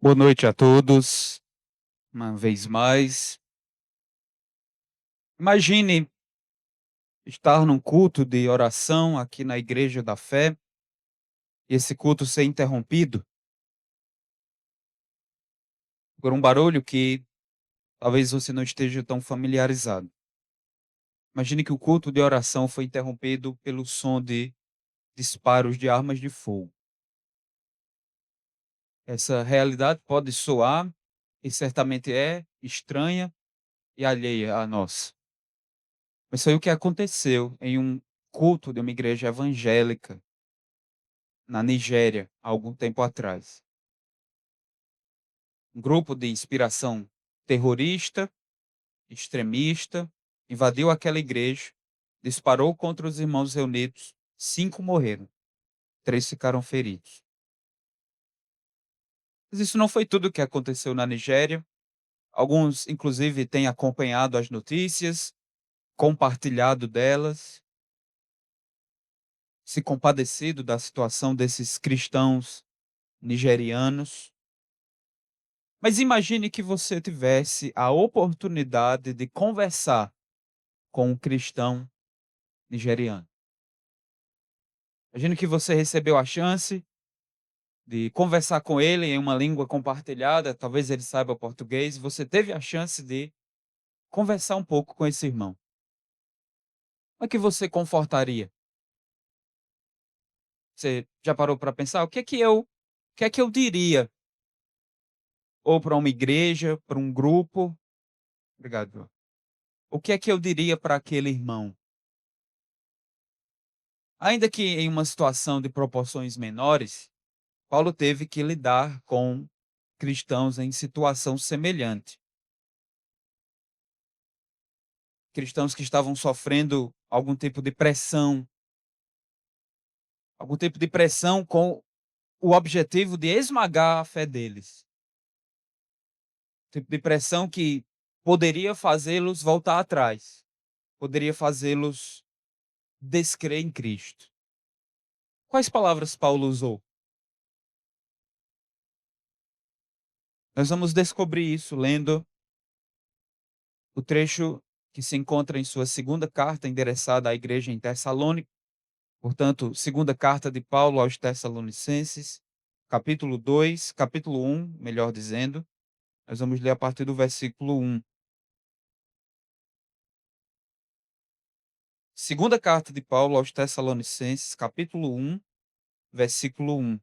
Boa noite a todos, uma vez mais. Imagine estar num culto de oração aqui na Igreja da Fé e esse culto ser interrompido por um barulho que talvez você não esteja tão familiarizado. Imagine que o culto de oração foi interrompido pelo som de disparos de armas de fogo. Essa realidade pode soar, e certamente é, estranha e alheia a nós. Mas foi o que aconteceu em um culto de uma igreja evangélica na Nigéria, há algum tempo atrás. Um grupo de inspiração terrorista, extremista, invadiu aquela igreja, disparou contra os irmãos reunidos, 5 morreram, 3 ficaram feridos. Mas isso não foi tudo o que aconteceu na Nigéria. Alguns, inclusive, têm acompanhado as notícias, compartilhado delas, se compadecido da situação desses cristãos nigerianos. Mas imagine que você tivesse a oportunidade de conversar com um cristão nigeriano. Imagine que você recebeu a chance de conversar com ele em uma língua compartilhada, talvez ele saiba português, você teve a chance de conversar um pouco com esse irmão. Como é que você confortaria? Você já parou para pensar o que é que eu diria ou para uma igreja, para um grupo? Obrigado. O que é que eu diria para aquele irmão? Ainda que em uma situação de proporções menores, Paulo teve que lidar com cristãos em situação semelhante. Cristãos que estavam sofrendo algum tipo de pressão com o objetivo de esmagar a fé deles. Tipo de pressão que poderia fazê-los voltar atrás, poderia fazê-los descrer em Cristo. Quais palavras Paulo usou? Nós vamos descobrir isso lendo o trecho que se encontra em sua segunda carta endereçada à igreja em Tessalônica. Portanto, segunda carta de Paulo aos Tessalonicenses, capítulo 2, capítulo 1, melhor dizendo. Nós vamos ler a partir do versículo 1. Segunda carta de Paulo aos Tessalonicenses, capítulo 1, versículo 1.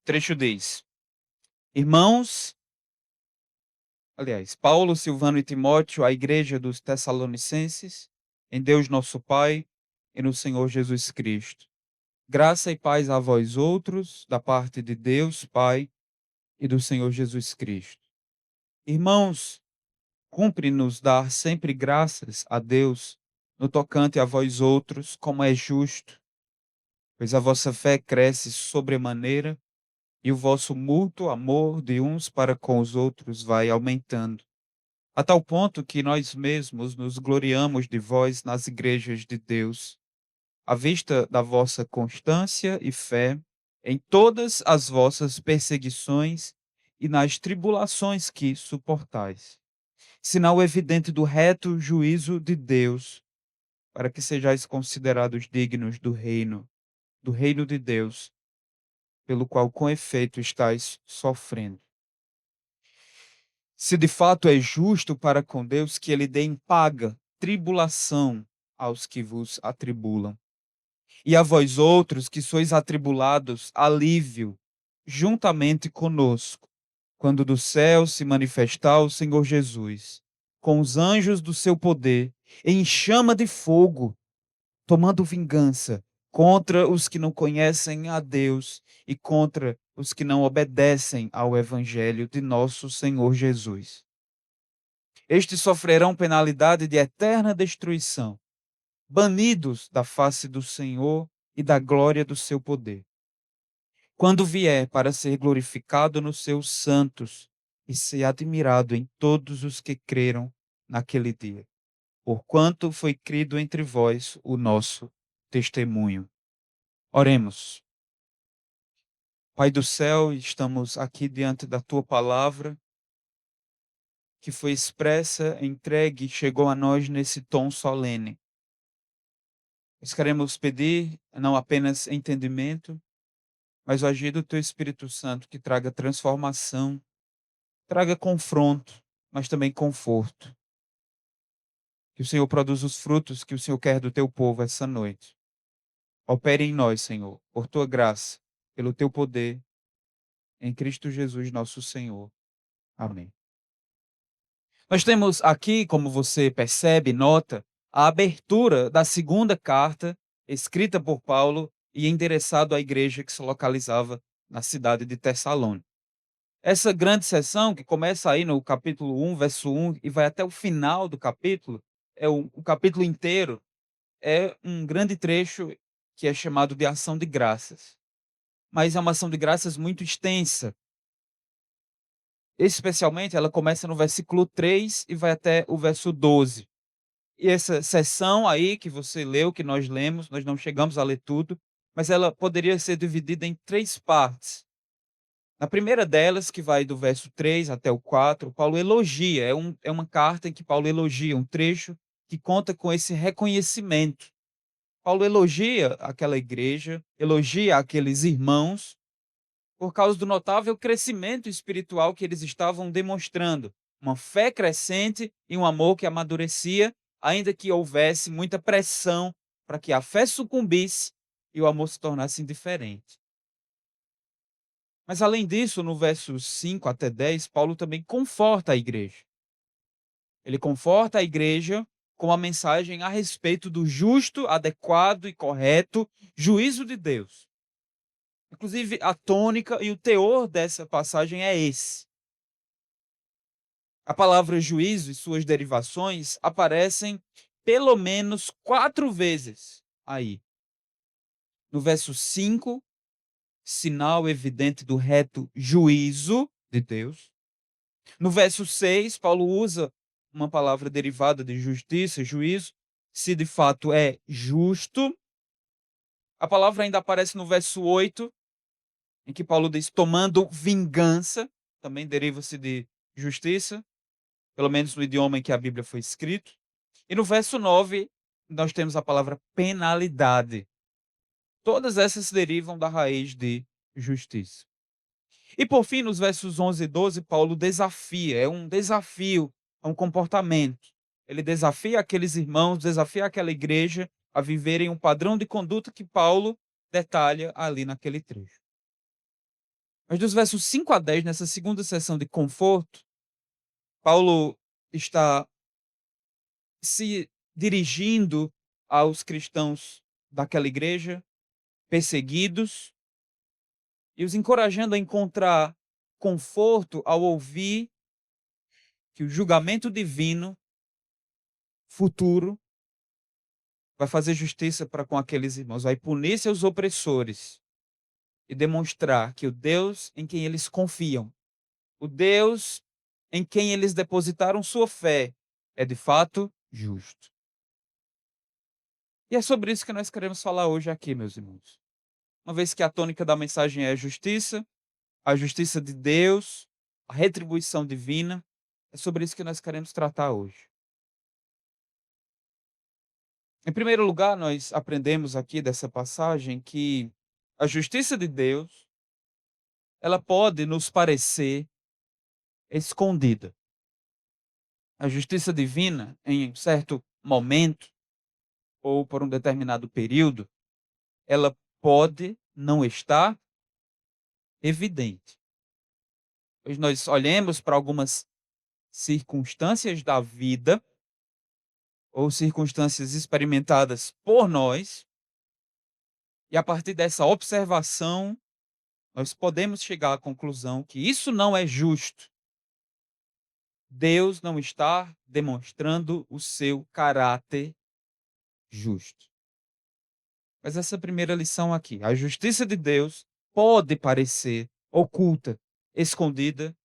Trecho diz: Irmãos, aliás, Paulo, Silvano e Timóteo, à igreja dos Tessalonicenses, em Deus nosso Pai e no Senhor Jesus Cristo. Graça e paz a vós outros, da parte de Deus Pai e do Senhor Jesus Cristo. Irmãos, cumpre-nos dar sempre graças a Deus no tocante a vós outros, como é justo, pois a vossa fé cresce sobremaneira e o vosso mútuo amor de uns para com os outros vai aumentando, a tal ponto que nós mesmos nos gloriamos de vós nas igrejas de Deus, à vista da vossa constância e fé em todas as vossas perseguições e nas tribulações que suportais, sinal evidente do reto juízo de Deus, para que sejais considerados dignos do reino de Deus, pelo qual com efeito estáis sofrendo. Se de fato é justo para com Deus que ele dê em paga tribulação aos que vos atribulam, e a vós outros que sois atribulados, alívio, juntamente conosco, quando do céu se manifestar o Senhor Jesus, com os anjos do seu poder, em chama de fogo, tomando vingança contra os que não conhecem a Deus e contra os que não obedecem ao evangelho de nosso Senhor Jesus. Estes sofrerão penalidade de eterna destruição, banidos da face do Senhor e da glória do seu poder, quando vier para ser glorificado nos seus santos e ser admirado em todos os que creram naquele dia, porquanto foi crido entre vós o nosso testemunho. Oremos. Pai do céu, estamos aqui diante da tua palavra, que foi expressa, entregue e chegou a nós nesse tom solene. Nós queremos pedir não apenas entendimento, mas o agir do teu Espírito Santo que traga transformação, traga confronto, mas também conforto. Que o Senhor produza os frutos que o Senhor quer do teu povo essa noite. Opere em nós, Senhor, por tua graça, pelo teu poder, em Cristo Jesus, nosso Senhor. Amém. Nós temos aqui, como você percebe, nota, a abertura da segunda carta escrita por Paulo e endereçado à igreja que se localizava na cidade de Tessalônica. Essa grande seção, que começa aí no capítulo 1, verso 1, e vai até o final do capítulo, o capítulo inteiro, é um grande trecho que é chamado de ação de graças. Mas é uma ação de graças muito extensa. Especialmente, ela começa no versículo 3 e vai até o verso 12. E essa seção aí que você leu, que nós lemos, nós não chegamos a ler tudo, mas ela poderia ser dividida em 3 partes. Na primeira delas, que vai do verso 3 até o 4, Paulo elogia, é uma carta em que Paulo elogia, um trecho que conta com esse reconhecimento. Paulo elogia aquela igreja, elogia aqueles irmãos, por causa do notável crescimento espiritual que eles estavam demonstrando, uma fé crescente e um amor que amadurecia, ainda que houvesse muita pressão para que a fé sucumbisse e o amor se tornasse indiferente. Mas além disso, no versos 5 até 10, Paulo também conforta a igreja. Ele conforta a igreja com a mensagem a respeito do justo, adequado e correto juízo de Deus. Inclusive, a tônica e o teor dessa passagem é esse. A palavra juízo e suas derivações aparecem pelo menos 4 vezes aí. No verso 5, sinal evidente do reto juízo de Deus. No verso 6, Paulo usa uma palavra derivada de justiça, juízo, se de fato é justo. A palavra ainda aparece no verso 8, em que Paulo diz tomando vingança, também deriva-se de justiça, pelo menos no idioma em que a Bíblia foi escrita. E no verso 9, nós temos a palavra penalidade. Todas essas derivam da raiz de justiça. E por fim, nos versos 11 e 12, Paulo desafia, é um desafio, é um comportamento. Ele desafia aqueles irmãos, desafia aquela igreja a viverem um padrão de conduta que Paulo detalha ali naquele trecho. Mas dos versos 5 a 10, nessa segunda sessão de conforto, Paulo está se dirigindo aos cristãos daquela igreja, perseguidos, e os encorajando a encontrar conforto ao ouvir que o julgamento divino futuro vai fazer justiça para com aqueles irmãos, vai punir seus opressores e demonstrar que o Deus em quem eles confiam, o Deus em quem eles depositaram sua fé, é de fato justo. E é sobre isso que nós queremos falar hoje aqui, meus irmãos. Uma vez que a tônica da mensagem é a justiça de Deus, a retribuição divina, é sobre isso que nós queremos tratar hoje. Em primeiro lugar, nós aprendemos aqui dessa passagem que a justiça de Deus, ela pode nos parecer escondida. A justiça divina, em certo momento ou por um determinado período, ela pode não estar evidente. Pois nós olhemos para algumas circunstâncias da vida ou circunstâncias experimentadas por nós, e a partir dessa observação, nós podemos chegar à conclusão que isso não é justo. Deus não está demonstrando o seu caráter justo. Mas essa primeira lição aqui, a justiça de Deus pode parecer oculta, escondida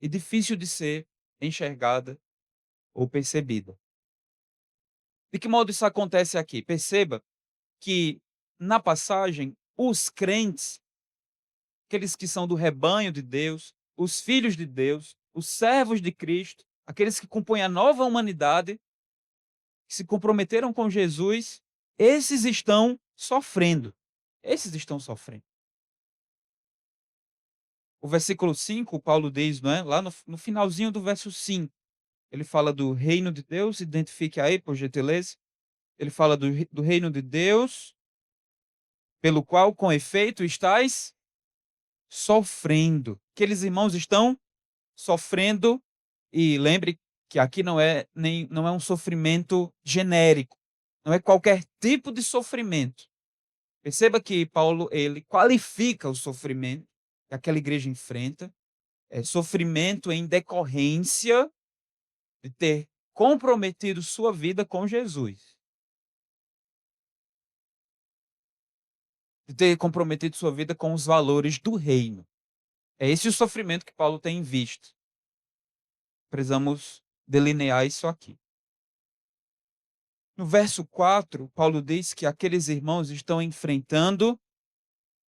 e difícil de ser enxergada ou percebida. De que modo isso acontece aqui? Perceba que na passagem, os crentes, aqueles que são do rebanho de Deus, os filhos de Deus, os servos de Cristo, aqueles que compõem a nova humanidade, que se comprometeram com Jesus, esses estão sofrendo. Esses estão sofrendo. O versículo 5, Paulo diz, não é? Lá no finalzinho do verso 5, ele fala do reino de Deus, identifique aí, por gentileza. Ele fala do reino de Deus, pelo qual, com efeito, estáis sofrendo. Aqueles irmãos estão sofrendo, e lembre que aqui não é um sofrimento genérico, não é qualquer tipo de sofrimento. Perceba que Paulo ele qualifica o sofrimento que aquela igreja enfrenta, é sofrimento em decorrência de ter comprometido sua vida com Jesus, de ter comprometido sua vida com os valores do reino. É esse o sofrimento que Paulo tem em vista. Precisamos delinear isso aqui. No verso 4, Paulo diz que aqueles irmãos estão enfrentando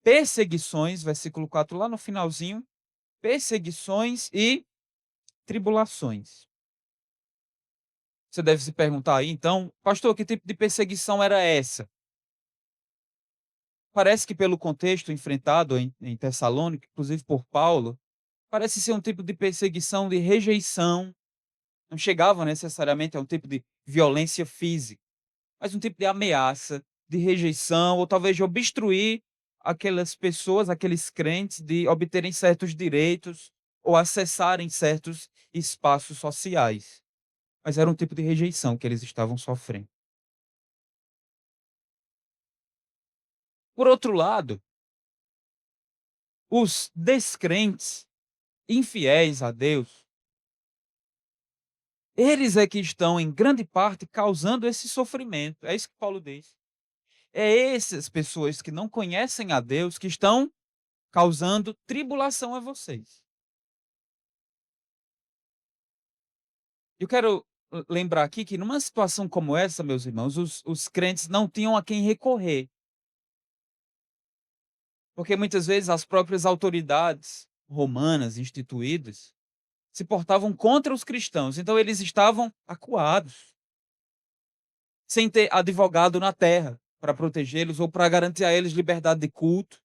perseguições, versículo 4, lá no finalzinho, perseguições e tribulações. Você deve se perguntar aí, então, pastor, que tipo de perseguição era essa? Parece que pelo contexto enfrentado em Tessalônica, inclusive por Paulo, parece ser um tipo de perseguição de rejeição. Não chegava necessariamente a um tipo de violência física, mas um tipo de ameaça, de rejeição, ou talvez de obstruir aquelas pessoas, aqueles crentes, de obterem certos direitos ou acessarem certos espaços sociais. Mas era um tipo de rejeição que eles estavam sofrendo. Por outro lado, os descrentes, infiéis a Deus, eles é que estão, em grande parte, causando esse sofrimento. É isso que Paulo diz. É essas pessoas que não conhecem a Deus que estão causando tribulação a vocês. Eu quero lembrar aqui que numa situação como essa, meus irmãos, os crentes não tinham a quem recorrer. Porque muitas vezes as próprias autoridades romanas instituídas se portavam contra os cristãos. Então eles estavam acuados, sem ter advogado na terra para protegê-los ou para garantir a eles liberdade de culto,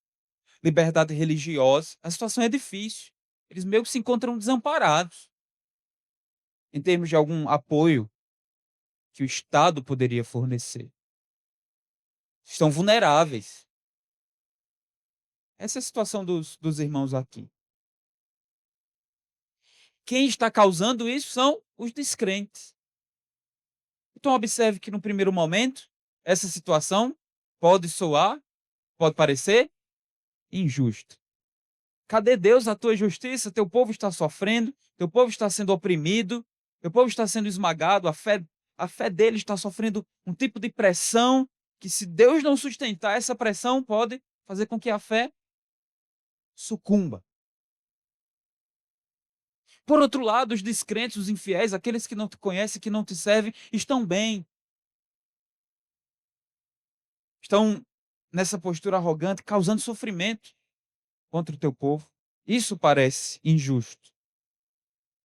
liberdade religiosa. A situação é difícil. Eles meio que se encontram desamparados em termos de algum apoio que o Estado poderia fornecer. Estão vulneráveis. Essa é a situação dos irmãos aqui. Quem está causando isso são os descrentes. Então observe que no primeiro momento, essa situação pode parecer injusta. Cadê Deus, a tua justiça? Teu povo está sofrendo, teu povo está sendo oprimido, teu povo está sendo esmagado, a fé dele está sofrendo um tipo de pressão que, se Deus não sustentar, essa pressão pode fazer com que a fé sucumba. Por outro lado, os descrentes, os infiéis, aqueles que não te conhecem, que não te servem, estão bem. Estão nessa postura arrogante, causando sofrimento contra o teu povo. Isso parece injusto.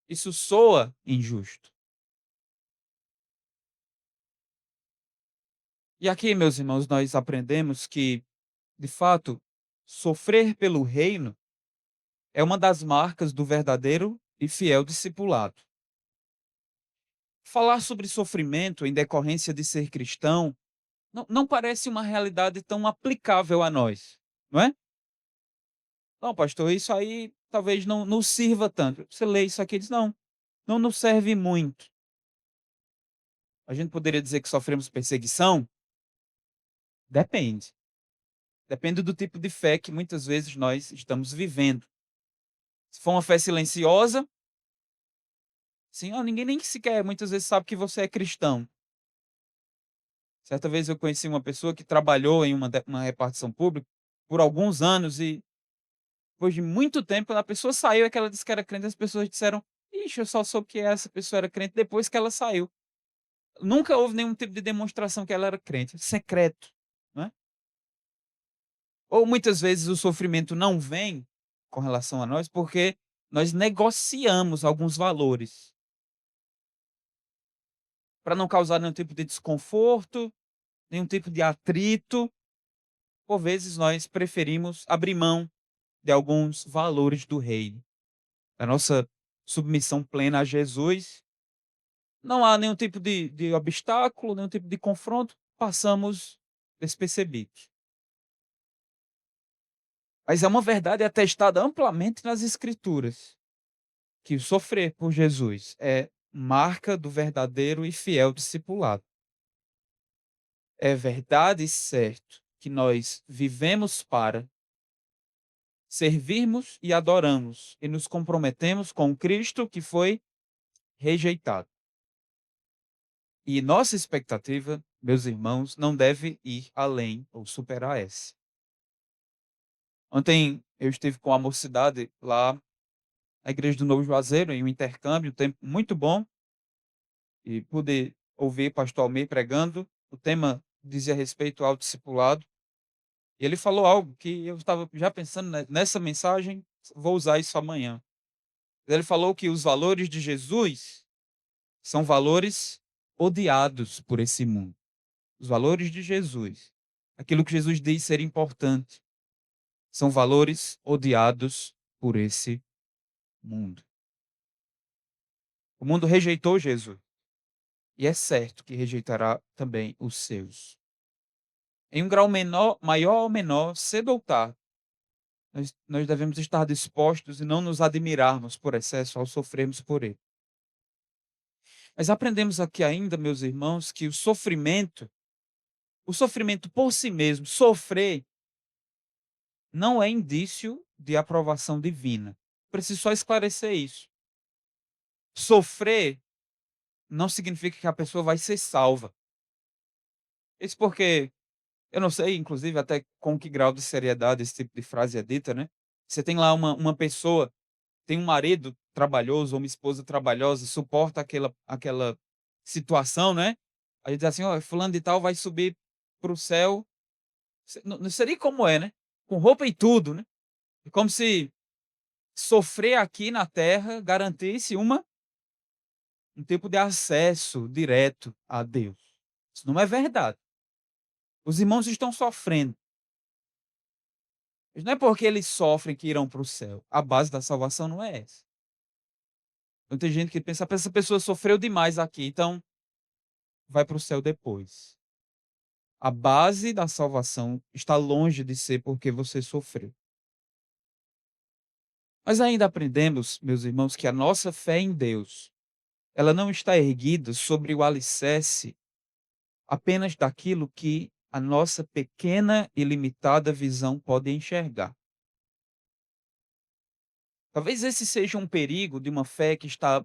Isso soa injusto. E aqui, meus irmãos, nós aprendemos que, de fato, sofrer pelo reino é uma das marcas do verdadeiro e fiel discipulado. Falar sobre sofrimento em decorrência de ser cristão não parece uma realidade tão aplicável a nós, não é? Não, pastor, isso aí talvez não nos sirva tanto. Você lê isso aqui e diz, não nos serve muito. A gente poderia dizer que sofremos perseguição? Depende. Depende do tipo de fé que muitas vezes nós estamos vivendo. Se for uma fé silenciosa, Sim, ó, ninguém nem sequer muitas vezes sabe que você é cristão. Certa vez eu conheci uma pessoa que trabalhou em uma repartição pública por alguns anos e, depois de muito tempo, quando a pessoa saiu, é que ela disse que era crente, as pessoas disseram: "Ixi, eu só soube que essa pessoa era crente depois que ela saiu". Nunca houve nenhum tipo de demonstração que ela era crente, secreto, não é? Ou muitas vezes o sofrimento não vem com relação a nós, porque nós negociamos alguns valores, para não causar nenhum tipo de desconforto, nenhum tipo de atrito. Por vezes nós preferimos abrir mão de alguns valores do reino, da nossa submissão plena a Jesus. Não há nenhum tipo de obstáculo, nenhum tipo de confronto, passamos despercebidos. Mas é uma verdade atestada amplamente nas Escrituras, que o sofrer por Jesus é marca do verdadeiro e fiel discipulado. É verdade e certo que nós vivemos para servirmos e adoramos e nos comprometemos com Cristo que foi rejeitado. E nossa expectativa, meus irmãos, não deve ir além ou superar essa. Ontem eu estive com a mocidade lá na Igreja do Novo Juazeiro, em um intercâmbio, um tempo muito bom, e pude ouvir pastor Almir pregando. O tema dizia respeito ao discipulado. E ele falou algo que eu estava já pensando nessa mensagem, vou usar isso amanhã. Ele falou que os valores de Jesus são valores odiados por esse mundo. Os valores de Jesus, aquilo que Jesus diz ser importante, são valores odiados por esse mundo. O mundo rejeitou Jesus, e é certo que rejeitará também os seus. Em um grau menor, maior ou menor, cedo ou tarde, nós devemos estar dispostos e não nos admirarmos por excesso ao sofrermos por ele. Mas aprendemos aqui ainda, meus irmãos, que o sofrimento por si mesmo, sofrer, não é indício de aprovação divina. Preciso só esclarecer isso. Sofrer não significa que a pessoa vai ser salva. Isso porque eu não sei, inclusive, até com que grau de seriedade esse tipo de frase é dita, né? Você tem lá uma pessoa, tem um marido trabalhoso ou uma esposa trabalhosa, suporta aquela situação, né? A gente diz assim: ó, fulano de tal vai subir para o céu. Não seria como é, né? Com roupa e tudo, né? É como se sofrer aqui na terra garantisse um tipo de acesso direto a Deus. Isso não é verdade. Os irmãos estão sofrendo. Mas não é porque eles sofrem que irão para o céu. A base da salvação não é essa. Então tem gente que pensa: essa pessoa sofreu demais aqui, então vai para o céu depois. A base da salvação está longe de ser porque você sofreu. Mas ainda aprendemos, meus irmãos, que a nossa fé em Deus, ela não está erguida sobre o alicerce apenas daquilo que a nossa pequena e limitada visão pode enxergar. Talvez esse seja um perigo de uma fé que está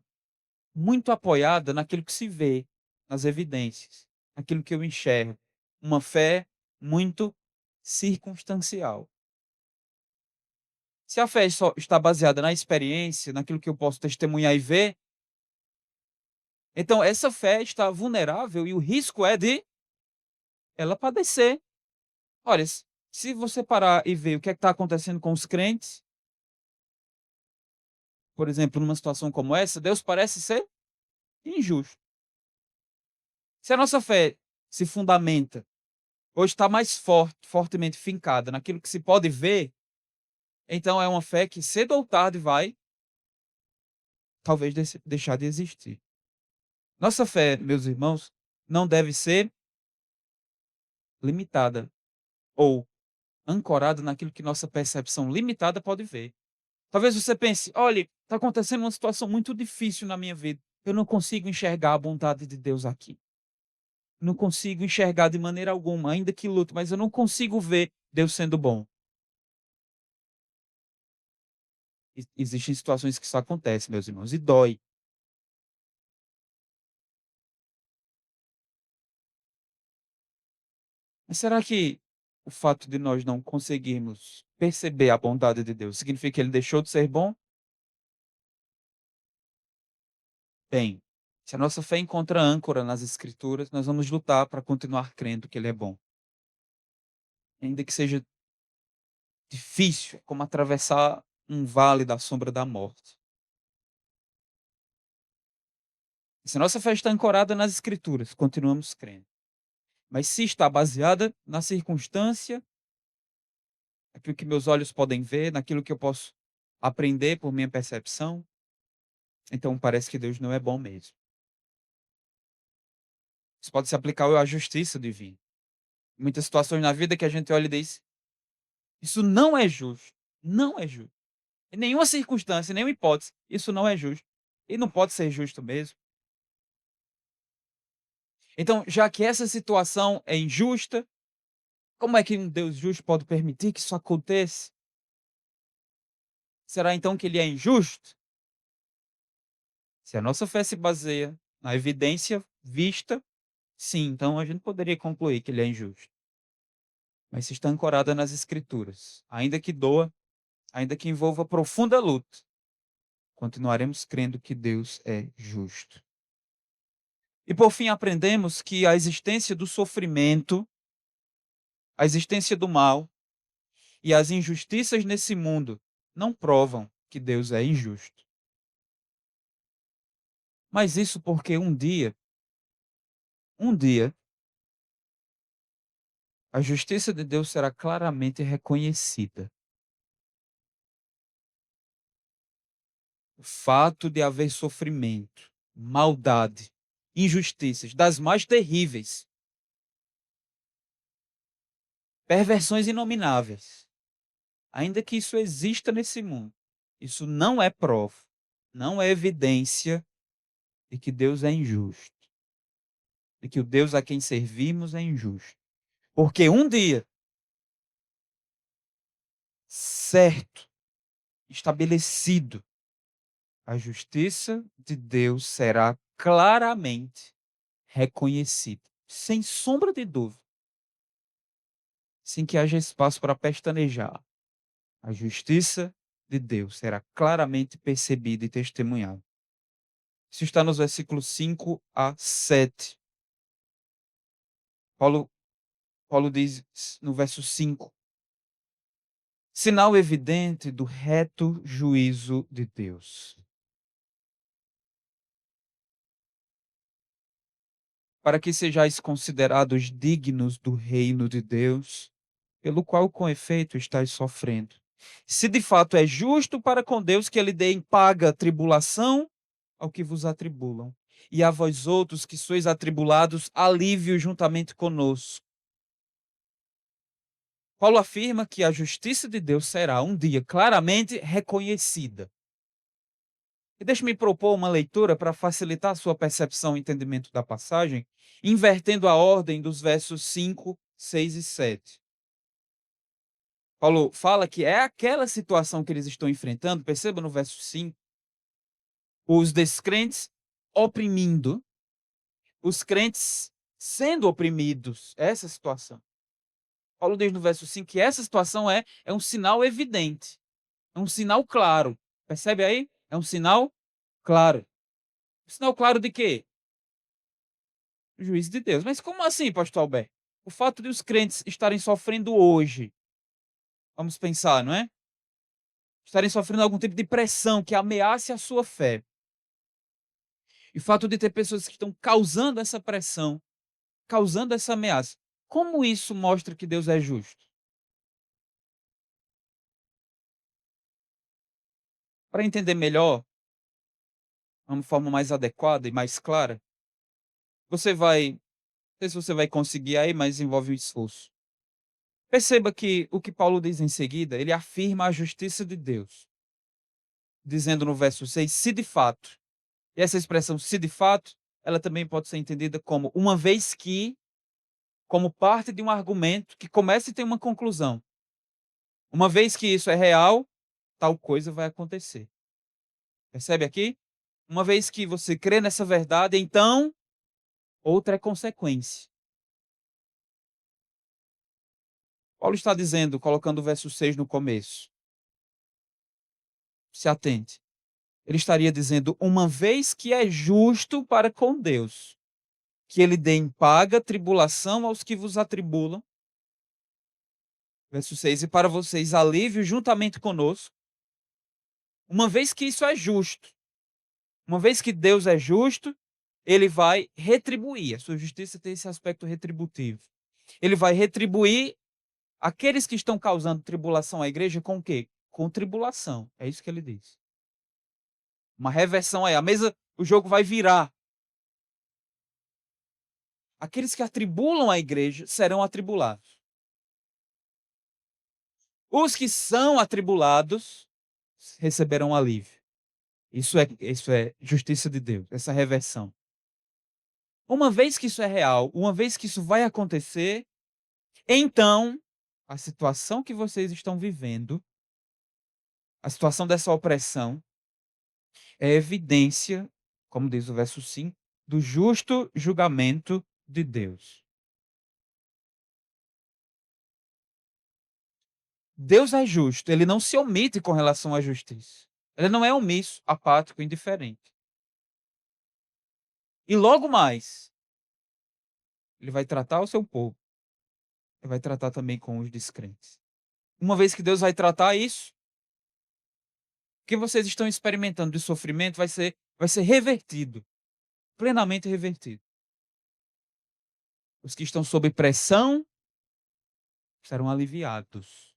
muito apoiada naquilo que se vê, nas evidências, naquilo que eu enxergo. Uma fé muito circunstancial. Se a fé só está baseada na experiência, naquilo que eu posso testemunhar e ver, então essa fé está vulnerável e o risco é de ela padecer. Olha, se você parar e ver o que é que está acontecendo com os crentes, por exemplo, numa situação como essa, Deus parece ser injusto. Se a nossa fé se fundamenta ou está mais fortemente fincada naquilo que se pode ver, então é uma fé que cedo ou tarde vai, talvez, deixar de existir. Nossa fé, meus irmãos, não deve ser limitada ou ancorada naquilo que nossa percepção limitada pode ver. Talvez você pense: olha, está acontecendo uma situação muito difícil na minha vida. Eu não consigo enxergar a bondade de Deus aqui. Não consigo enxergar de maneira alguma, ainda que luto, mas eu não consigo ver Deus sendo bom. Existem situações que isso acontece, meus irmãos, e dói. Mas será que o fato de nós não conseguirmos perceber a bondade de Deus significa que ele deixou de ser bom? Bem, se a nossa fé encontra âncora nas Escrituras, nós vamos lutar para continuar crendo que ele é bom. Ainda que seja difícil, é como atravessar um vale da sombra da morte. Se a nossa fé está ancorada nas Escrituras, continuamos crendo. Mas se está baseada na circunstância, naquilo que meus olhos podem ver, naquilo que eu posso aprender por minha percepção, então parece que Deus não é bom mesmo. Isso pode se aplicar à justiça divina. Muitas situações na vida que a gente olha e diz: isso não é justo. Não é justo. Em nenhuma circunstância, em nenhuma hipótese, isso não é justo. E não pode ser justo mesmo. Então, já que essa situação é injusta, como é que um Deus justo pode permitir que isso aconteça? Será então que ele é injusto? Se a nossa fé se baseia na evidência vista, sim, então a gente poderia concluir que ele é injusto. Mas se está ancorada nas Escrituras, ainda que doa, ainda que envolva profunda luta, continuaremos crendo que Deus é justo. E por fim, aprendemos que a existência do sofrimento, a existência do mal e as injustiças nesse mundo não provam que Deus é injusto. Mas isso porque um dia, a justiça de Deus será claramente reconhecida. O fato de haver sofrimento, maldade, injustiças, das mais terríveis, perversões inomináveis, ainda que isso exista nesse mundo, isso não é prova, não é evidência de que Deus é injusto, de que o Deus a quem servimos é injusto. Porque um dia, certo, estabelecido, a justiça de Deus será claramente reconhecida, sem sombra de dúvida, sem que haja espaço para pestanejar. A justiça de Deus será claramente percebida e testemunhada. Isso está nos versículos 5 a 7. Paulo, Paulo diz no verso 5: sinal evidente do reto juízo de Deus, para que sejais considerados dignos do reino de Deus, pelo qual com efeito estáis sofrendo. Se de fato é justo para com Deus que ele dê em paga tribulação ao que vos atribulam, e a vós outros que sois atribulados, alívio juntamente conosco. Paulo afirma que a justiça de Deus será um dia claramente reconhecida. E deixe-me propor uma leitura para facilitar a sua percepção e entendimento da passagem, invertendo a ordem dos versos 5, 6 e 7. Paulo fala que é aquela situação que eles estão enfrentando, perceba no verso 5, os descrentes oprimindo, os crentes sendo oprimidos, essa situação. Paulo diz no verso 5 que essa situação é um sinal evidente, é um sinal claro. Percebe aí? É um sinal claro. Um sinal claro de quê? O juízo de Deus. Mas como assim, pastor Alberto? O fato de os crentes estarem sofrendo hoje, vamos pensar, não é? Estarem sofrendo algum tipo de pressão que ameace a sua fé. E o fato de ter pessoas que estão causando essa pressão, causando essa ameaça. Como isso mostra que Deus é justo? Para entender melhor, de uma forma mais adequada e mais clara, você vai, não sei se você vai conseguir aí, mas envolve um esforço. Perceba que o que Paulo diz em seguida, ele afirma a justiça de Deus, dizendo no verso 6, se de fato, e essa expressão se de fato, ela também pode ser entendida como uma vez que, como parte de um argumento que começa e tem uma conclusão. Uma vez que isso é real, tal coisa vai acontecer. Percebe aqui? Uma vez que você crê nessa verdade, então outra é consequência. Paulo está dizendo, colocando o verso 6 no começo. Se atente. Ele estaria dizendo: uma vez que é justo para com Deus, que ele dê em paga tribulação aos que vos atribulam. Verso 6, e para vocês alívio juntamente conosco. Uma vez que isso é justo, uma vez que Deus é justo, ele vai retribuir. A sua justiça tem esse aspecto retributivo. Ele vai retribuir aqueles que estão causando tribulação à igreja com o quê? Com tribulação. É isso que ele diz. Uma reversão aí. A mesa, o jogo vai virar. Aqueles que atribulam a igreja serão atribulados. Os que são atribulados receberão alívio. Isso é justiça de Deus, essa reversão. Uma vez que isso é real, uma vez que isso vai acontecer, então a situação que vocês estão vivendo, a situação dessa opressão, é evidência, como diz o verso 5, do justo julgamento de Deus. Deus é justo, ele não se omite com relação à justiça. Ele não é omisso, apático, indiferente. E logo mais, ele vai tratar o seu povo. Ele vai tratar também com os descrentes. Uma vez que Deus vai tratar isso, o que vocês estão experimentando de sofrimento vai ser revertido, plenamente revertido. Os que estão sob pressão serão aliviados.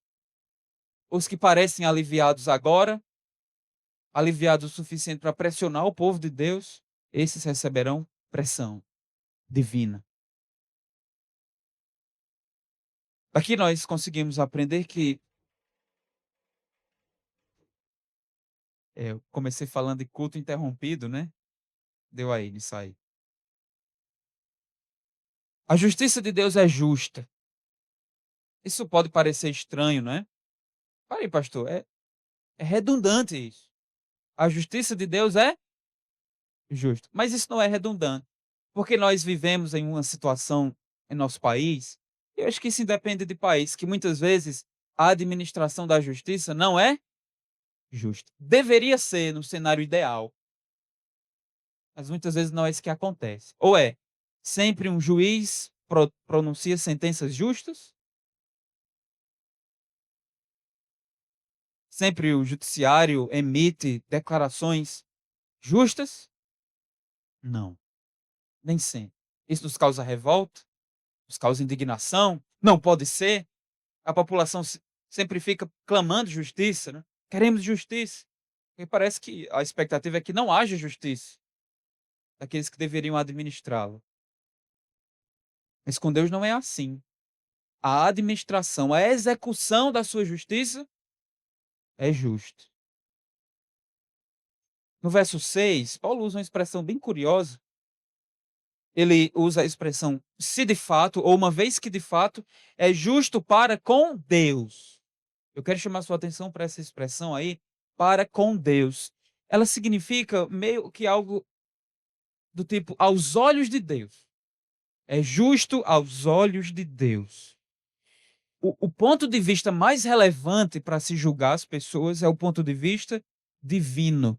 Os que parecem aliviados agora, aliviados o suficiente para pressionar o povo de Deus, esses receberão pressão divina. Aqui nós conseguimos aprender que eu comecei falando de culto interrompido, né? Deu aí nisso aí. A justiça de Deus é justa. Isso pode parecer estranho, não é? Peraí, pastor, é redundante isso. A justiça de Deus é justa. Mas isso não é redundante. Porque nós vivemos em uma situação em nosso país, e eu acho que isso independe de país, que muitas vezes a administração da justiça não é justa. Deveria ser no cenário ideal, mas muitas vezes não é isso que acontece. Ou é sempre um juiz pronuncia sentenças justas, sempre o judiciário emite declarações justas? Não, nem sempre. Isso nos causa revolta, nos causa indignação. Não pode ser. A população sempre fica clamando justiça, né? Queremos justiça. E parece que a expectativa é que não haja justiça daqueles que deveriam administrá-la. Mas com Deus não é assim. A administração, a execução da sua justiça é justa. No verso 6, Paulo usa uma expressão bem curiosa. Ele usa a expressão se de fato, ou uma vez que de fato, é justo para com Deus. Eu quero chamar sua atenção para essa expressão aí, para com Deus. Ela significa meio que algo do tipo, aos olhos de Deus. É justo aos olhos de Deus. O ponto de vista mais relevante para se julgar as pessoas é o ponto de vista divino.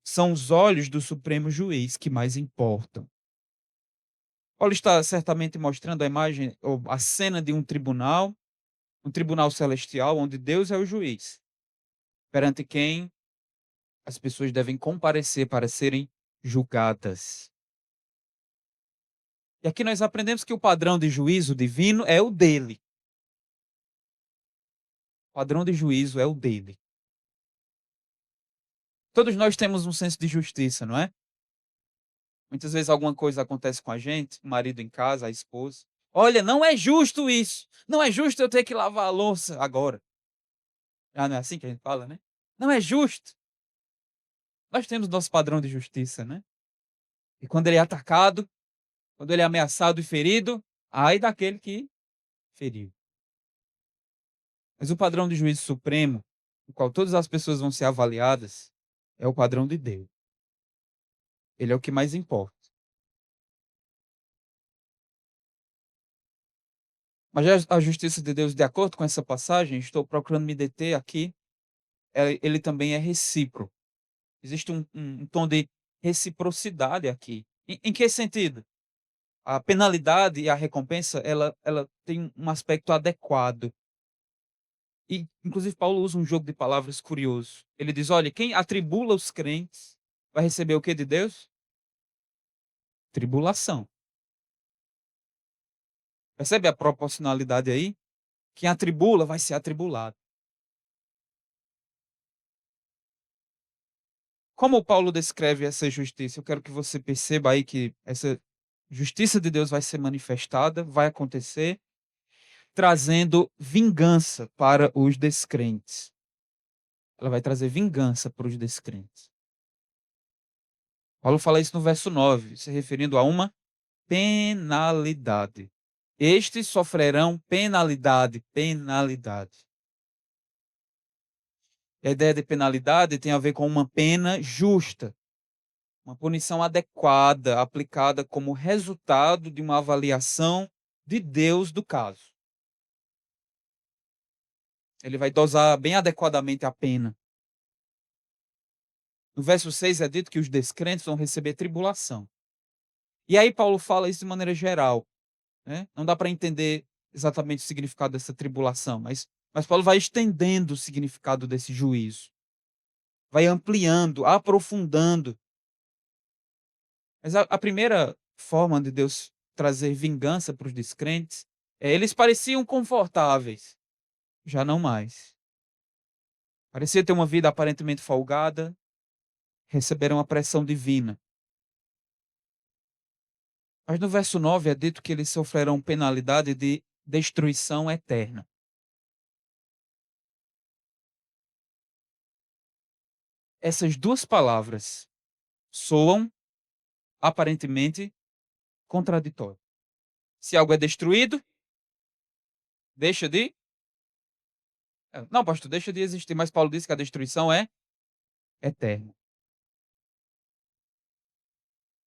São os olhos do Supremo Juiz que mais importam. Paulo está certamente mostrando a imagem, ou a cena de um tribunal celestial, onde Deus é o juiz, perante quem as pessoas devem comparecer para serem julgadas. E aqui nós aprendemos que o padrão de juízo divino é o dele. O padrão de juízo é o dele. Todos nós temos um senso de justiça, não é? Muitas vezes alguma coisa acontece com a gente, o marido em casa, a esposa. Olha, não é justo isso. Não é justo eu ter que lavar a louça agora. Ah, não é assim que a gente fala, né? Não é justo. Nós temos nosso padrão de justiça, né? E quando ele é atacado, quando ele é ameaçado e ferido, ai daquele que feriu. Mas o padrão de juízo supremo, no qual todas as pessoas vão ser avaliadas, é o padrão de Deus. Ele é o que mais importa. Mas a justiça de Deus, de acordo com essa passagem, estou procurando me deter aqui, ele também é recíproco. Existe um tom de reciprocidade aqui. Em que sentido? A penalidade e a recompensa, ela tem um aspecto adequado. E, inclusive, Paulo usa um jogo de palavras curioso. Ele diz: olha, quem atribula os crentes vai receber o que de Deus? Tribulação. Percebe a proporcionalidade aí? Quem atribula vai ser atribulado. Como Paulo descreve essa justiça? Eu quero que você perceba aí que essa justiça de Deus vai ser manifestada, vai acontecer, trazendo vingança para os descrentes. Ela vai trazer vingança para os descrentes. Paulo fala isso no verso 9, se referindo a uma penalidade. Estes sofrerão penalidade, penalidade. A ideia de penalidade tem a ver com uma pena justa, uma punição adequada, aplicada como resultado de uma avaliação de Deus do caso. Ele vai dosar bem adequadamente a pena. No verso 6 é dito que os descrentes vão receber tribulação. E aí Paulo fala isso de maneira geral, né? Não dá para entender exatamente o significado dessa tribulação, mas Paulo vai estendendo o significado desse juízo. Vai ampliando, aprofundando. Mas a primeira forma de Deus trazer vingança para os descrentes é: eles pareciam confortáveis, já não mais. Parecia ter uma vida aparentemente folgada, receberam a pressão divina. Mas no verso 9 é dito que eles sofrerão penalidade de destruição eterna. Essas duas palavras soam aparentemente contraditórias. Se algo é destruído, deixa de. Não, pastor, deixa de existir, mas Paulo diz que a destruição é eterna.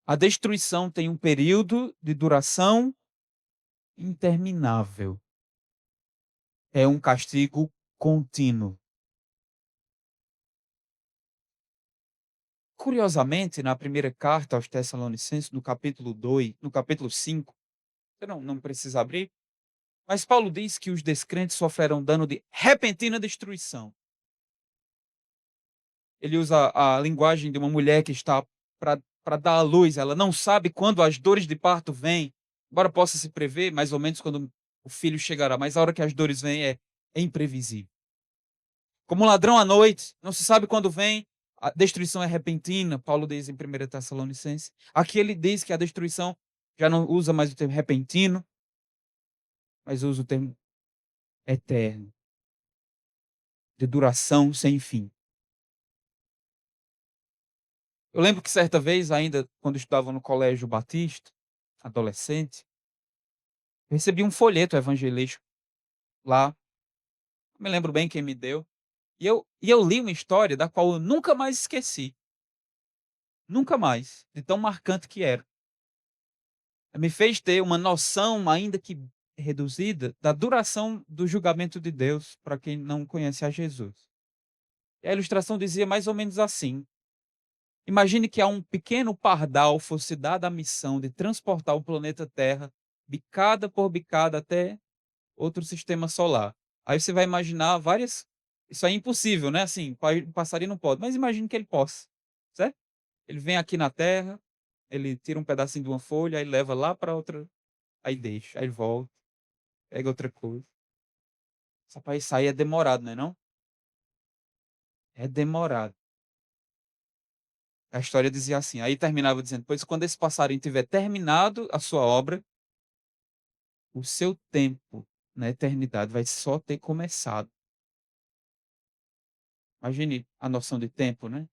A destruição tem um período de duração interminável. É um castigo contínuo. Curiosamente, na primeira carta aos Tessalonicenses, no capítulo 2, no capítulo 5, você não precisa abrir, mas Paulo diz que os descrentes sofrerão dano de repentina destruição. Ele usa a linguagem de uma mulher que está para dar à luz, ela não sabe quando as dores de parto vêm, embora possa se prever mais ou menos quando o filho chegará, mas a hora que as dores vêm é imprevisível. Como um ladrão à noite, não se sabe quando vem, a destruição é repentina, Paulo diz em 1 Tessalonicenses. Aqui ele diz que a destruição já não usa mais o termo repentino, mas usa o termo eterno, de duração sem fim. Eu lembro que certa vez, ainda quando estudava no colégio batista, adolescente, recebi um folheto evangelístico lá, não me lembro bem quem me deu, e eu li uma história da qual eu nunca mais esqueci, nunca mais, de tão marcante que era. Me fez ter uma noção, ainda que reduzida, da duração do julgamento de Deus para quem não conhece a Jesus. E a ilustração dizia mais ou menos assim: imagine que a um pequeno pardal fosse dada a missão de transportar o planeta Terra, bicada por bicada, até outro sistema solar. Aí você vai imaginar várias. Isso é impossível, né? Assim, o passarinho não pode, mas imagine que ele possa, certo? Ele vem aqui na Terra, ele tira um pedacinho de uma folha, aí leva lá para outra, aí deixa, aí volta, pega outra coisa. Só para sair é demorado, não é não? É demorado. A história dizia assim, aí terminava dizendo: pois quando esse passarinho tiver terminado a sua obra, o seu tempo na eternidade vai só ter começado. Imagine a noção de tempo, né?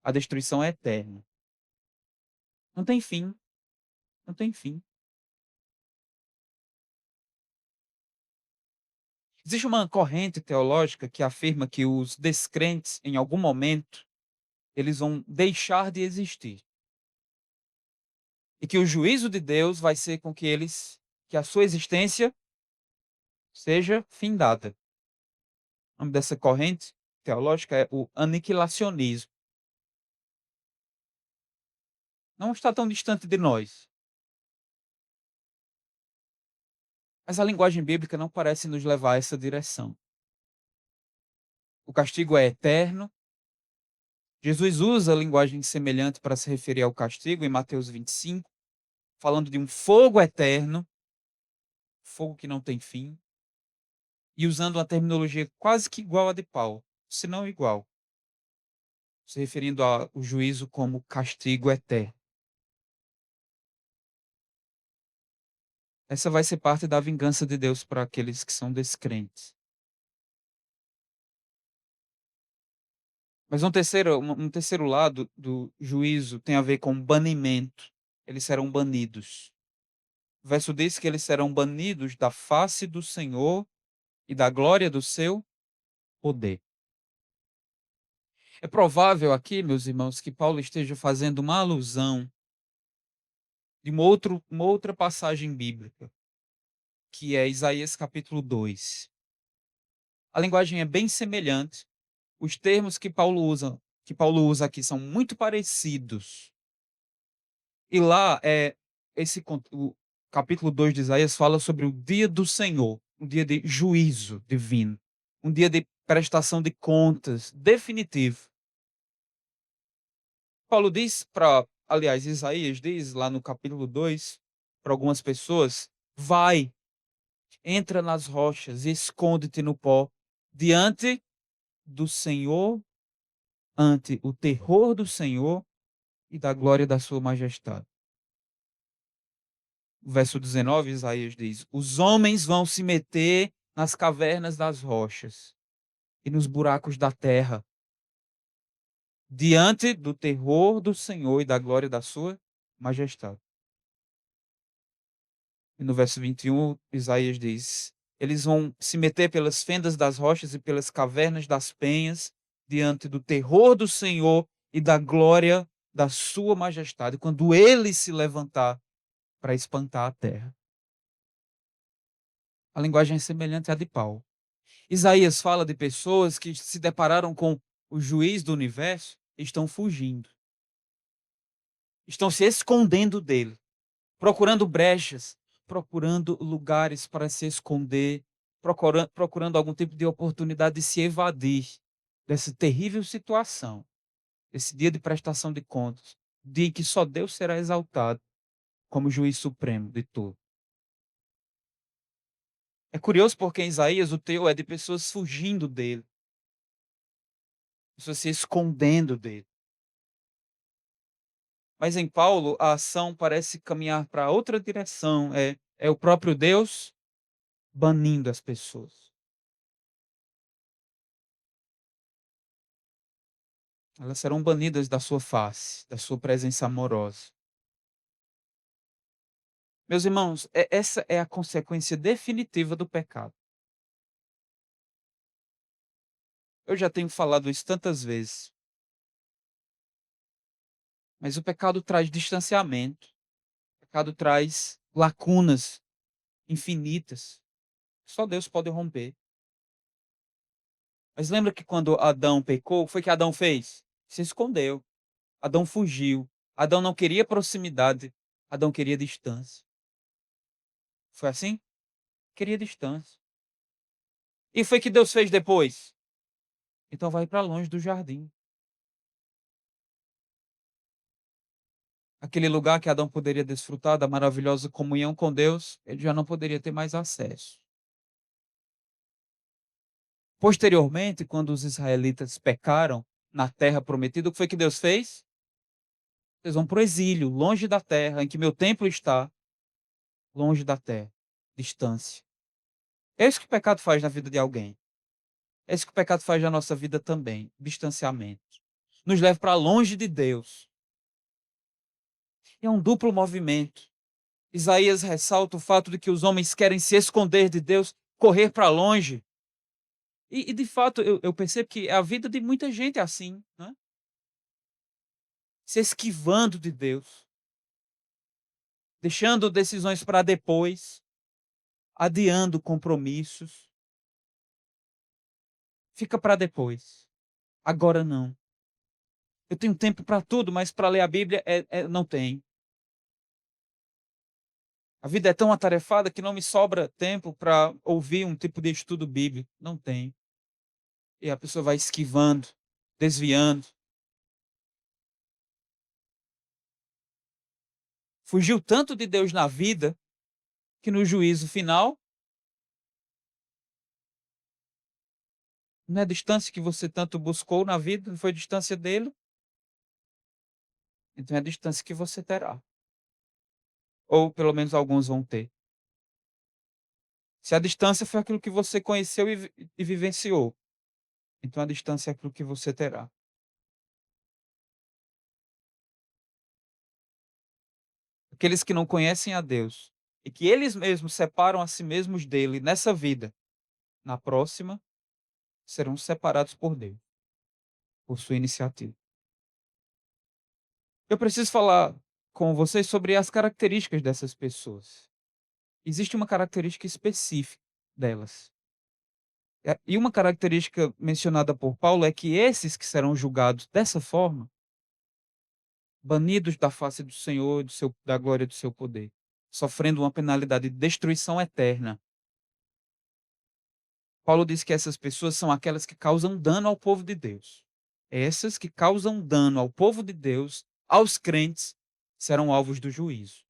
A destruição é eterna. Não tem fim, não tem fim. Existe uma corrente teológica que afirma que os descrentes, em algum momento, eles vão deixar de existir. E que o juízo de Deus vai ser com que a sua existência seja findada. O nome dessa corrente teológica é o aniquilacionismo. Não está tão distante de nós, mas a linguagem bíblica não parece nos levar a essa direção. O castigo é eterno. Jesus usa a linguagem semelhante para se referir ao castigo em Mateus 25, falando de um fogo eterno, fogo que não tem fim, e usando uma terminologia quase que igual à de Paulo, se não igual, se referindo ao juízo como castigo eterno. Essa vai ser parte da vingança de Deus para aqueles que são descrentes. Mas um terceiro lado do juízo tem a ver com banimento. Eles serão banidos. O verso diz que eles serão banidos da face do Senhor e da glória do seu poder. É provável aqui, meus irmãos, que Paulo esteja fazendo uma alusão de uma outra passagem bíblica, que é Isaías capítulo 2. A linguagem é bem semelhante. Os termos que Paulo usa aqui são muito parecidos. E lá o capítulo 2 de Isaías fala sobre o dia do Senhor, um dia de juízo divino, um dia de prestação de contas definitivo. Paulo diz aliás, Isaías diz lá no capítulo 2 para algumas pessoas: vai, entra nas rochas e esconde-te no pó diante do Senhor, ante o terror do Senhor e da glória da sua majestade. Verso 19, Isaías diz: os homens vão se meter nas cavernas das rochas e nos buracos da terra, diante do terror do Senhor e da glória da sua majestade. E no verso 21, Isaías diz: eles vão se meter pelas fendas das rochas e pelas cavernas das penhas, diante do terror do Senhor e da glória da sua majestade, quando ele se levantar para espantar a terra. A linguagem é semelhante à de Paulo. Isaías fala de pessoas que se depararam com o juiz do universo e estão fugindo. Estão se escondendo dele, procurando brechas, procurando lugares para se esconder, procurando algum tipo de oportunidade de se evadir dessa terrível situação, desse dia de prestação de contas, dia em que só Deus será exaltado como juiz supremo de tudo. É curioso porque em Isaías o teu é de pessoas fugindo dele, pessoas se escondendo dele. Mas em Paulo, a ação parece caminhar para outra direção. É o próprio Deus banindo as pessoas. Elas serão banidas da sua face, da sua presença amorosa. Meus irmãos, essa é a consequência definitiva do pecado. Eu já tenho falado isso tantas vezes. Mas o pecado traz distanciamento. O pecado traz lacunas infinitas. Só Deus pode romper. Mas lembra que quando Adão pecou, foi que Adão fez? Se escondeu. Adão fugiu. Adão não queria proximidade. Adão queria distância. Foi assim? Queria distância. E foi que Deus fez depois? Então vai para longe do jardim. Aquele lugar que Adão poderia desfrutar da maravilhosa comunhão com Deus, ele já não poderia ter mais acesso. Posteriormente, quando os israelitas pecaram na terra prometida, o que foi que Deus fez? Eles vão para o exílio, longe da terra em que meu templo está, longe da terra, distância. É isso que o pecado faz na vida de alguém. É isso que o pecado faz na nossa vida também, distanciamento. Nos leva para longe de Deus. É um duplo movimento. Isaías ressalta o fato de que os homens querem se esconder de Deus, correr para longe. E de fato, eu percebo que a vida de muita gente é assim, né? Se esquivando de Deus, deixando decisões para depois, adiando compromissos, fica para depois, agora não. Eu tenho tempo para tudo, mas para ler a Bíblia não tem. A vida é tão atarefada que não me sobra tempo para ouvir um tipo de estudo bíblico, não tem. E a pessoa vai esquivando, desviando. Fugiu tanto de Deus na vida, que no juízo final, não é a distância que você tanto buscou na vida, não foi a distância dele, então é a distância que você terá. Ou pelo menos alguns vão ter. Se a distância foi aquilo que você conheceu e vivenciou, então a distância é aquilo que você terá. Aqueles que não conhecem a Deus e que eles mesmos separam a si mesmos dele nessa vida, na próxima serão separados por Deus, por sua iniciativa. Eu preciso falar com vocês sobre as características dessas pessoas. Existe uma característica específica delas. E uma característica mencionada por Paulo é que esses que serão julgados dessa forma, banidos da face do Senhor, da glória do seu poder, sofrendo uma penalidade de destruição eterna. Paulo diz que essas pessoas são aquelas que causam dano ao povo de Deus. Essas que causam dano ao povo de Deus, aos crentes, serão alvos do juízo.